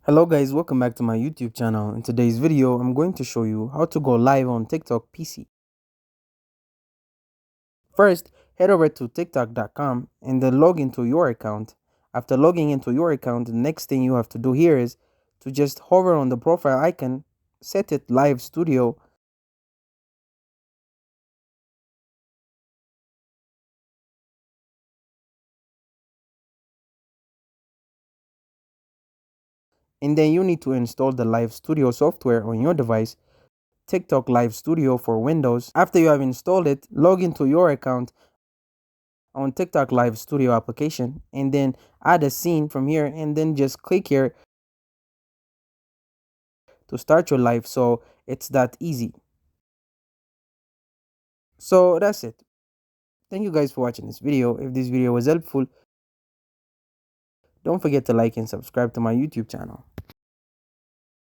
Hello guys, welcome back to my YouTube channel. In today's video, I'm going to show you how to go live on TikTok PC. First, head over to tiktok.com and then log into your account. After logging into your account, the next thing you have to do here is to just hover on the profile icon, set it live studio, and then you need to install the live studio software on your device, TikTok Live Studio for Windows. After you have installed it, log into your account on TikTok Live Studio application and then add a scene from here and then just click here to start your live. So it's that easy. So that's it. Thank you guys for watching this video. If this video was helpful, don't forget to like and subscribe to my YouTube channel.